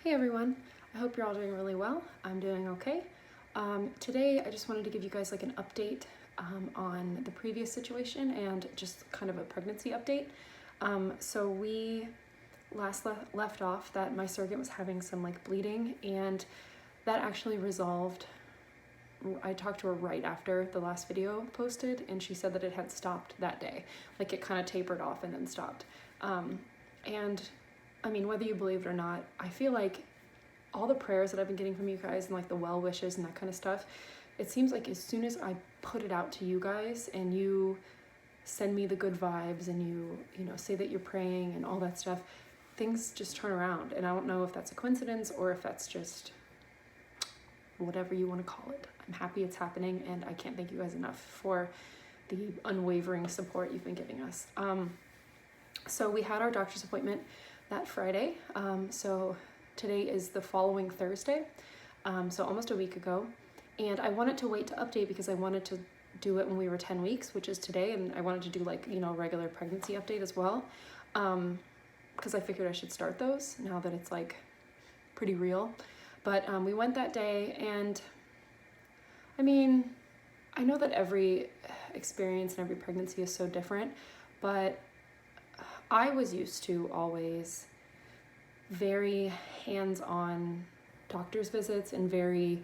Hey everyone, I hope you're all doing really well. I'm doing okay. Today I just wanted to give you guys like an update on the previous situation and just kind of a pregnancy update. So we left off that my surrogate was having some like bleeding, and that actually resolved. I talked to her right after the last video posted, and she said that it had stopped that day. Like it kind of tapered off and then stopped. And I mean, whether you believe it or not, I feel like all the prayers that I've been getting from you guys and like the well wishes and that kind of stuff, it seems like as soon as I put it out to you guys and you send me the good vibes and you know, say that you're praying and all that stuff, things just turn around. And I don't know if that's a coincidence or if that's just whatever you want to call it. I'm happy it's happening, and I can't thank you guys enough for the unwavering support you've been giving us. So we had our doctor's appointment that Friday. So today is the following Thursday, so almost a week ago. And I wanted to wait to update because I wanted to do it when we were 10 weeks, which is today. And I wanted to do like, you know, regular pregnancy update as well. Because I figured I should start those now that it's like pretty real. But we went that day, and I mean, I know that every experience and every pregnancy is so different, but I was used to always very hands-on doctor's visits and very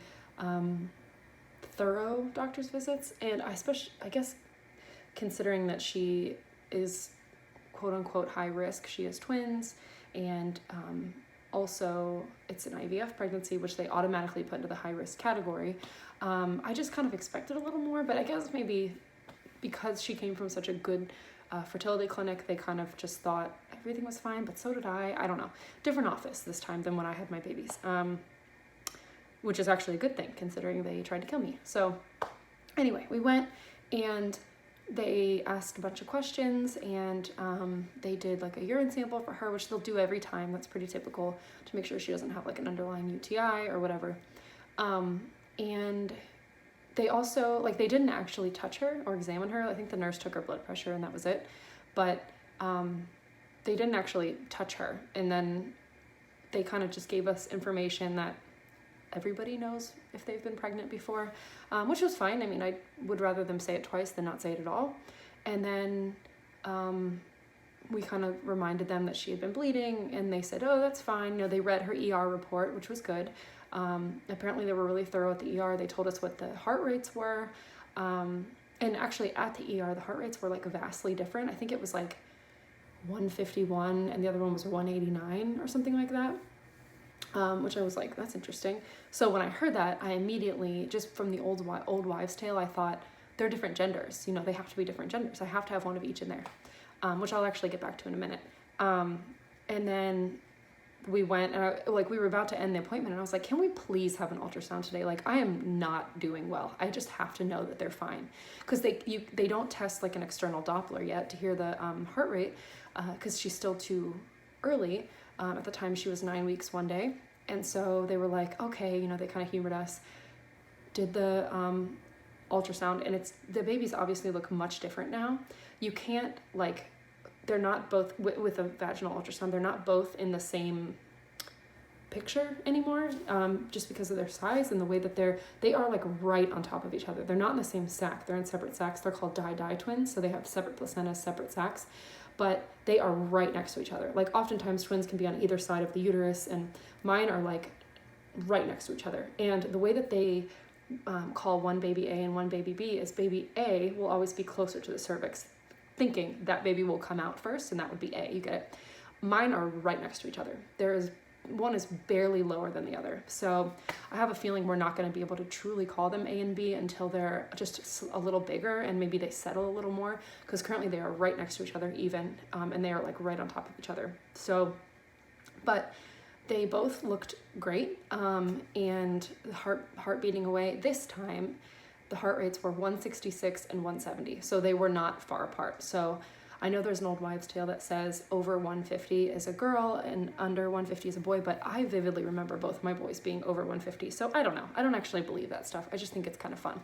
thorough doctor's visits. And I guess considering that she is quote unquote high risk, she has twins, and also it's an IVF pregnancy, which they automatically put into the high risk category. I just kind of expected a little more, but I guess maybe because she came from such a good fertility clinic, they kind of just thought everything was fine, but so did I. I don't know. Different office this time than when I had my babies, which is actually a good thing considering they tried to kill me. So anyway, we went and they asked a bunch of questions, and they did like a urine sample for her, which they'll do every time. That's pretty typical to make sure she doesn't have like an underlying UTI or whatever. And they also, like, they didn't actually touch her or examine her. I think the nurse took her blood pressure and that was it. But they didn't actually touch her. And then they kind of just gave us information that everybody knows if they've been pregnant before, which was fine. I mean, I would rather them say it twice than not say it at all. And then we kind of reminded them that she had been bleeding, and they said, oh, that's fine. You know, they read her ER report, which was good. Apparently they were really thorough at the ER. They told us what the heart rates were. And actually at the ER, the heart rates were like vastly different. I think it was like 151 and the other one was 189 or something like that. Which I was like, that's interesting. So when I heard that, I immediately, just from the old wives' tale, I thought they're different genders. You know, they have to be different genders. I have to have one of each in there, which I'll actually get back to in a minute. And then we went, and we were about to end the appointment, and I was like, can we please have an ultrasound today? Like, I am not doing well. I just have to know that they're fine. Because they don't test like an external Doppler yet to hear the heart rate, because she's still too early. At the time she was 9 weeks one day. And so they were like, okay, you know, they kind of humored us, did the ultrasound, and the babies obviously look much different now. You can't, like, they're not both, with a vaginal ultrasound, they're not both in the same picture anymore, just because of their size and the way that they are like right on top of each other. They're not in the same sac, they're in separate sacs. They're called di twins, so they have separate placentas, separate sacs, but they are right next to each other. Like, oftentimes twins can be on either side of the uterus, and mine are like right next to each other. And the way that they call one baby A and one baby B is baby A will always be closer to the cervix, thinking that baby will come out first, and that would be A. You get it? Mine are right next to each other. One is barely lower than the other. So I have a feeling we're not going to be able to truly call them A and B until they're just a little bigger and maybe they settle a little more, because currently they are right next to each other even, and they are like right on top of each other. So, but they both looked great, and the heart beating away. This time the heart rates were 166 and 170, so they were not far apart. So I know there's an old wives' tale that says over 150 is a girl and under 150 is a boy, but I vividly remember both my boys being over 150. So I don't know. I don't actually believe that stuff. I just think it's kind of fun.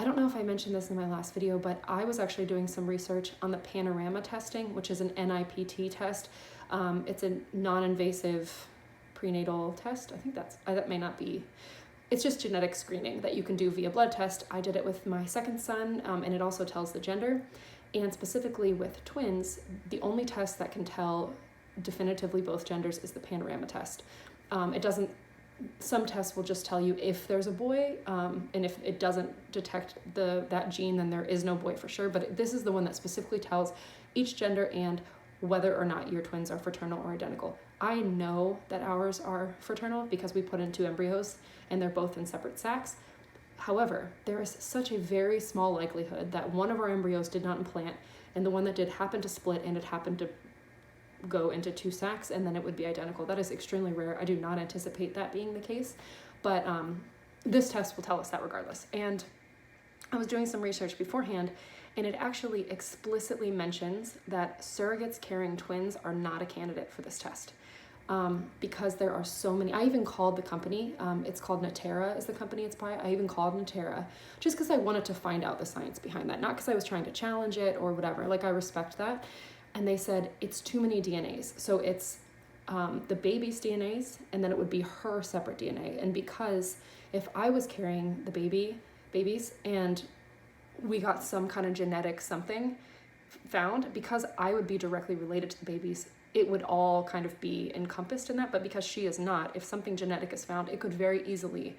I don't know if I mentioned this in my last video, but I was actually doing some research on the panorama testing, which is an NIPT test. It's a non-invasive prenatal test. I think that may not be, it's just genetic screening that you can do via blood test. I did it with my second son, and it also tells the gender. And specifically with twins, the only test that can tell definitively both genders is the panorama test. It doesn't, some tests will just tell you if there's a boy, and if it doesn't detect that gene, then there is no boy for sure. But this is the one that specifically tells each gender and whether or not your twins are fraternal or identical. I know that ours are fraternal because we put in 2 embryos and they're both in separate sacs. However, there is such a very small likelihood that one of our embryos did not implant and the one that did happened to split and it happened to go into 2 sacs and then it would be identical. That is extremely rare. I do not anticipate that being the case, but this test will tell us that regardless. And I was doing some research beforehand, and it actually explicitly mentions that surrogates carrying twins are not a candidate for this test. Because there are so many. I even called the company, it's called Natera is the company it's by. I even called Natera just because I wanted to find out the science behind that, not because I was trying to challenge it or whatever. Like, I respect that. And they said it's too many DNAs. So it's the baby's DNAs, and then it would be her separate DNA. And because if I was carrying the babies and we got some kind of genetic something found, because I would be directly related to the babies, it would all kind of be encompassed in that. But because she is not, if something genetic is found, it could very easily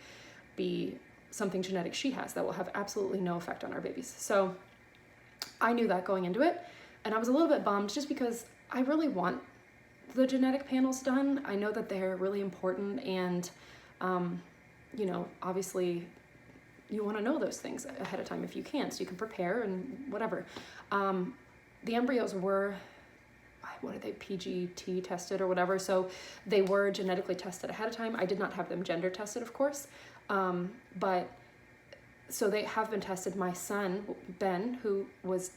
be something genetic she has that will have absolutely no effect on our babies. So I knew that going into it, and I was a little bit bummed just because I really want the genetic panels done. I know that they're really important, and obviously you want to know those things ahead of time if you can, so you can prepare and whatever. The embryos were, what are they, PGT tested or whatever, so they were genetically tested ahead of time. I did not have them gender tested, of course, but so they have been tested. My son, Ben, who was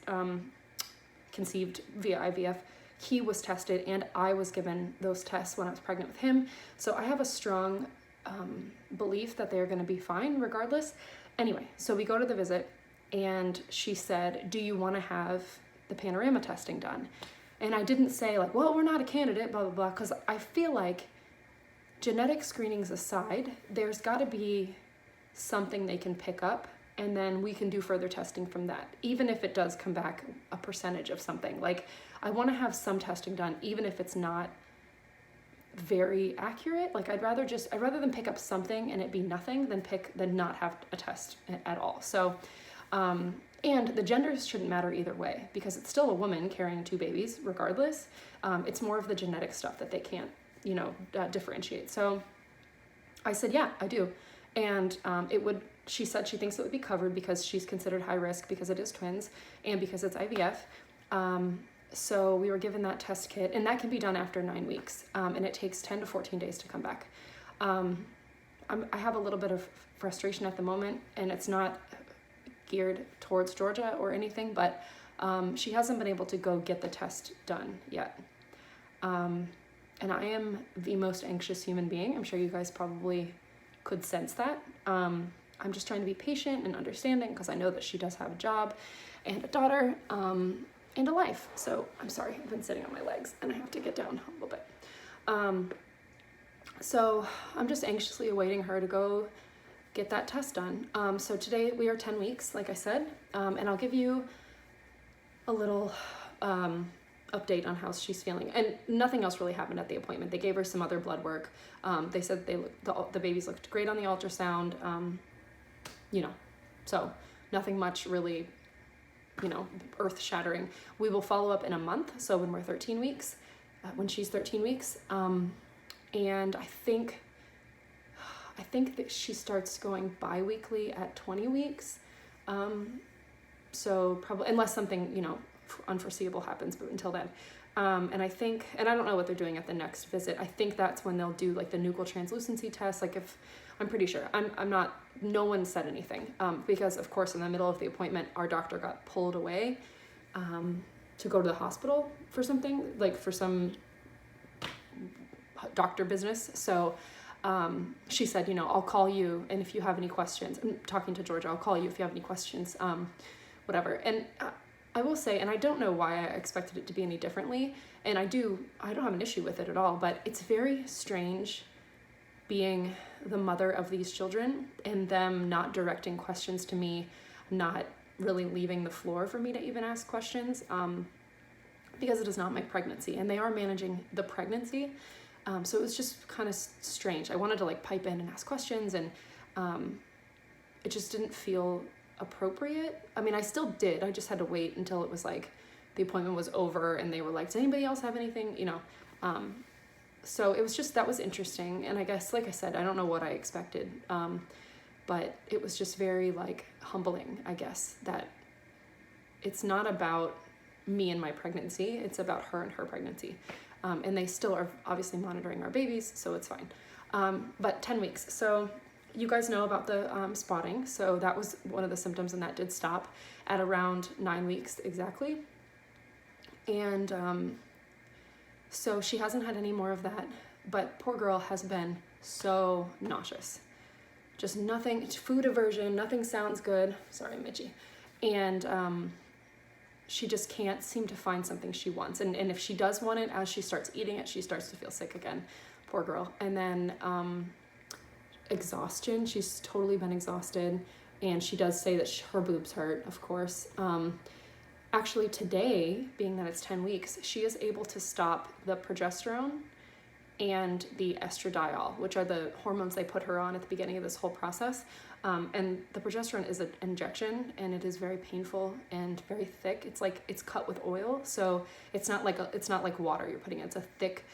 conceived via IVF, he was tested, and I was given those tests when I was pregnant with him, so I have a strong belief that they're going to be fine regardless. Anyway, so we go to the visit, and she said, do you want to have the panorama testing done? And I didn't say like, well, we're not a candidate, blah, blah, blah, because I feel like genetic screenings aside, there's got to be something they can pick up, and then we can do further testing from that, even if it does come back a percentage of something. Like, I want to have some testing done, even if it's not very accurate. Like, I'd rather than pick up something and it be nothing than not have a test at all. So, and the genders shouldn't matter either way, because it's still a woman carrying 2 babies regardless. It's more of the genetic stuff that they can't, differentiate. So I said, yeah, I do. And she said she thinks it would be covered because she's considered high risk because it is twins and because it's IVF. So we were given that test kit, and that can be done after 9 weeks. And it takes 10 to 14 days to come back. I have a little bit of frustration at the moment, and it's not geared towards Georgia or anything, but she hasn't been able to go get the test done yet. And I am the most anxious human being. I'm sure you guys probably could sense that. I'm just trying to be patient and understanding, because I know that she does have a job and a daughter, and a life. So I'm sorry, I've been sitting on my legs and I have to get down a little bit. So I'm just anxiously awaiting her to go get that test done. So today we are 10 weeks, like I said, and I'll give you a little update on how she's feeling. And nothing else really happened at the appointment. They gave her some other blood work. They said the babies looked great on the ultrasound, so nothing much really, earth-shattering. We will follow up in a month, so when we're 13 weeks, when she's 13 weeks, and I think that she starts going bi-weekly at 20 weeks, so probably, unless something, unforeseeable happens, but until then. And I don't know what they're doing at the next visit. I think that's when they'll do like the nuchal translucency test. I'm pretty sure. No one said anything, because of course in the middle of the appointment, our doctor got pulled away, to go to the hospital for something, like for some doctor business. So, she said, I'll call you, and if you have any questions, I'm talking to Georgia, I'll call you if you have any questions, whatever. And I will say, and I don't know why I expected it to be any differently, and I don't have an issue with it at all, but it's very strange being the mother of these children and them not directing questions to me, not really leaving the floor for me to even ask questions, because it is not my pregnancy and they are managing the pregnancy. So it was just kind of strange. I wanted to like pipe in and ask questions, and it just didn't feel appropriate. I mean, I still did. I just had to wait until it was like the appointment was over and they were like, does anybody else have anything? You know, so it was just, that was interesting. And I guess, like I said, I don't know what I expected. But it was just very like humbling, I guess, that it's not about me and my pregnancy. It's about her and her pregnancy. And they still are obviously monitoring our babies, so it's fine. But 10 weeks. So you guys know about the spotting. So that was one of the symptoms, and that did stop at around 9 weeks exactly. And so she hasn't had any more of that, but poor girl has been so nauseous. Just nothing, food aversion, nothing sounds good. Sorry, Mitchie. And she just can't seem to find something she wants. And if she does want it, as she starts eating it, she starts to feel sick again. Poor girl. And then exhaustion. She's totally been exhausted. And she does say that her boobs hurt, of course. Actually today, being that it's 10 weeks, she is able to stop the progesterone and the estradiol, which are the hormones they put her on at the beginning of this whole process. And the progesterone is an injection, and it is very painful and very thick. It's like it's cut with oil, so it's not like water you're putting in. It's a thick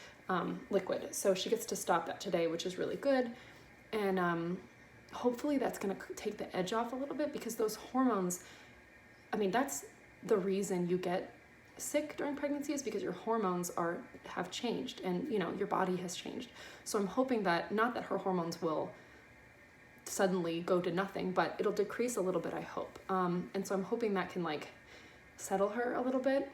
liquid. So she gets to stop that today, which is really good. And hopefully that's going to take the edge off a little bit, because those hormones, I mean, that's the reason you get sick during pregnancy, is because your hormones have changed, and you know your body has changed. So I'm hoping that, not that her hormones will suddenly go to nothing, but it'll decrease a little bit, I hope. And so I'm hoping that can like settle her a little bit.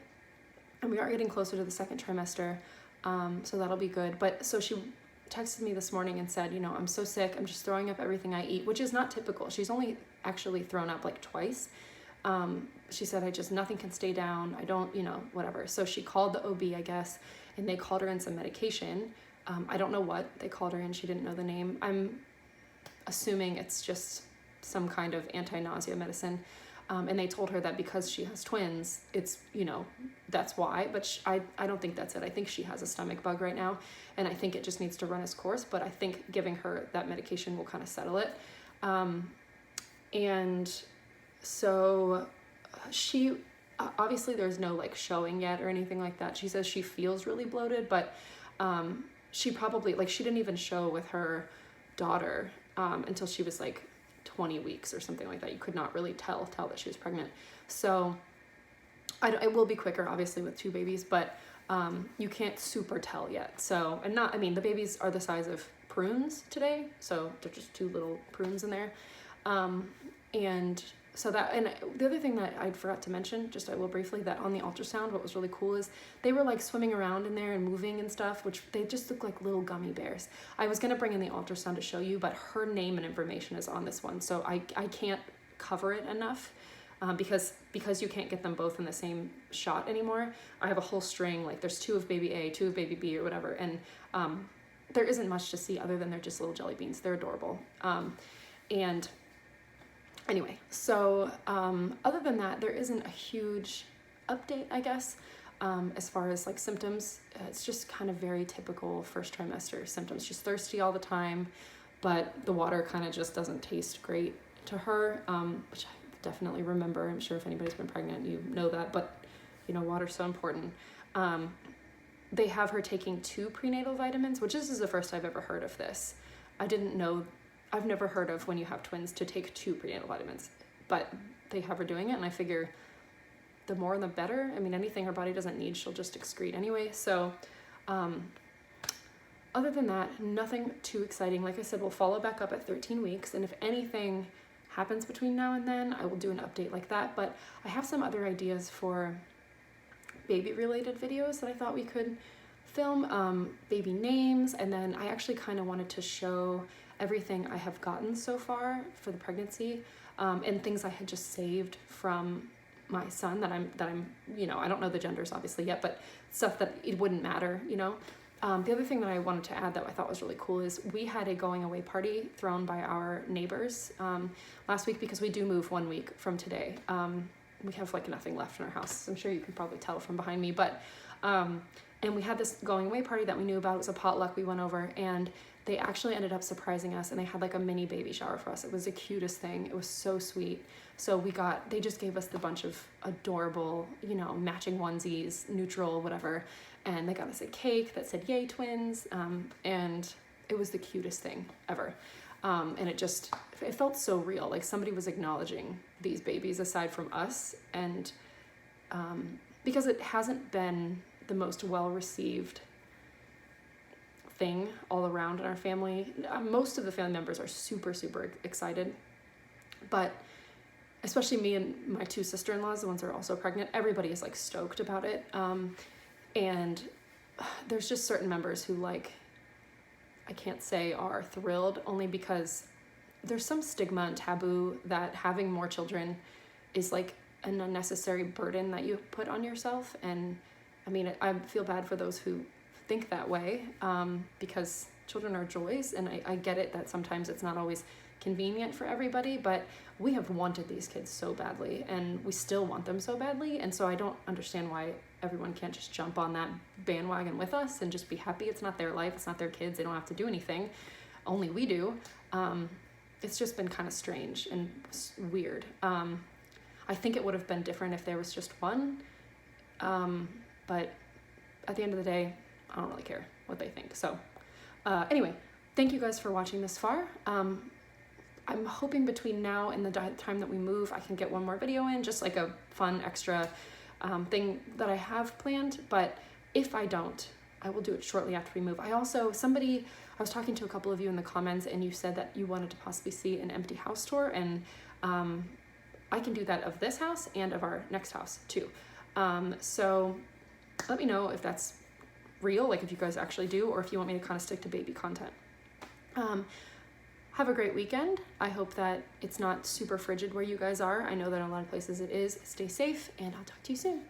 And we are getting closer to the second trimester, so that'll be good. But so she texted me this morning and said, you know, I'm so sick, I'm just throwing up everything I eat, which is not typical. She's only actually thrown up like twice. She said, nothing can stay down. I don't, you know, whatever. So she called the OB, I guess, and they called her in some medication. I don't know what they called her in. She didn't know the name. I'm assuming it's just some kind of anti-nausea medicine. And they told her that because she has twins, it's, you know, that's why. But I don't think that's it. I think she has a stomach bug right now, and I think it just needs to run its course. But I think giving her that medication will kind of settle it. And so she, obviously there's no like showing yet or anything like that. She says she feels really bloated, but she probably, like, she didn't even show with her daughter until she was like 20 weeks or something like that. You could not really tell that she was pregnant. So it will be quicker, obviously, with two babies, but you can't super tell yet. So, and not, I mean, the babies are the size of prunes today, so they're just two little prunes in there. And so that, and the other thing that I forgot to mention, just I will briefly, that on the ultrasound, what was really cool is they were like swimming around in there and moving and stuff, which they just look like little gummy bears. I was going to bring in the ultrasound to show you, but her name and information is on this one. So I can't cover it enough because you can't get them both in the same shot anymore. I have a whole string, like there's two of baby A, two of baby B or whatever. And there isn't much to see other than they're just little jelly beans. They're adorable. And anyway, so other than that, there isn't a huge update, I guess, as far as like symptoms. It's just kind of very typical first trimester symptoms. She's thirsty all the time, but the water kind of just doesn't taste great to her, which I definitely remember. I'm sure if anybody's been pregnant, you know that, but you know, water's so important. They have her taking 2 prenatal vitamins, which this is the first I've ever heard of this. I've never heard of, when you have twins, to take 2 prenatal vitamins, but they have her doing it, and I figure the more the better. I mean, anything her body doesn't need, she'll just excrete anyway. So other than that, nothing too exciting. Like I said, we'll follow back up at 13 weeks, and if anything happens between now and then, I will do an update like that. But I have some other ideas for baby-related videos that I thought we could film, baby names, and then I actually kind of wanted to show everything I have gotten so far for the pregnancy, and things I had just saved from my son that I'm, you know, I don't know the genders obviously yet, but stuff that it wouldn't matter, you know, The other thing that I wanted to add that I thought was really cool is we had a going away party thrown by our neighbors last week, because we do move 1 week from today. We have like nothing left in our house. I'm sure you can probably tell from behind me, but and we had this going away party that we knew about. It was a potluck. We went over, and they actually ended up surprising us, and they had like a mini baby shower for us. It was the cutest thing. It was so sweet. So they just gave us the bunch of adorable, matching onesies, neutral, whatever. And they got us a cake that said "Yay Twins," and it was the cutest thing ever. And it felt so real, like somebody was acknowledging these babies aside from us, and because it hasn't been the most well-received thing all around in our family. Most of the family members are super, super excited, but especially me and my 2 sister-in-laws, the ones that are also pregnant, everybody is like stoked about it. And there's just certain members who I can't say are thrilled, only because there's some stigma and taboo that having more children is like an unnecessary burden that you put on yourself. And I mean, I feel bad for those who think that way, because children are joys, and I get it that sometimes it's not always convenient for everybody, but we have wanted these kids so badly, and we still want them so badly, and so I don't understand why everyone can't just jump on that bandwagon with us and just be happy. It's not their life, it's not their kids, they don't have to do anything, only we do. It's just been kind of strange and weird. I think it would have been different if there was just one, but at the end of the day, I don't really care what they think. So anyway, thank you guys for watching this far. I'm hoping between now and the time that we move, I can get one more video in, just like a fun extra thing that I have planned. But if I don't, I will do it shortly after we move. I was talking to a couple of you in the comments, and you said that you wanted to possibly see an empty house tour, and I can do that of this house and of our next house too. So let me know if that's real, like if you guys actually do, or if you want me to kind of stick to baby content. Have a great weekend. I hope that it's not super frigid where you guys are. I know that in a lot of places it is. Stay safe, and I'll talk to you soon.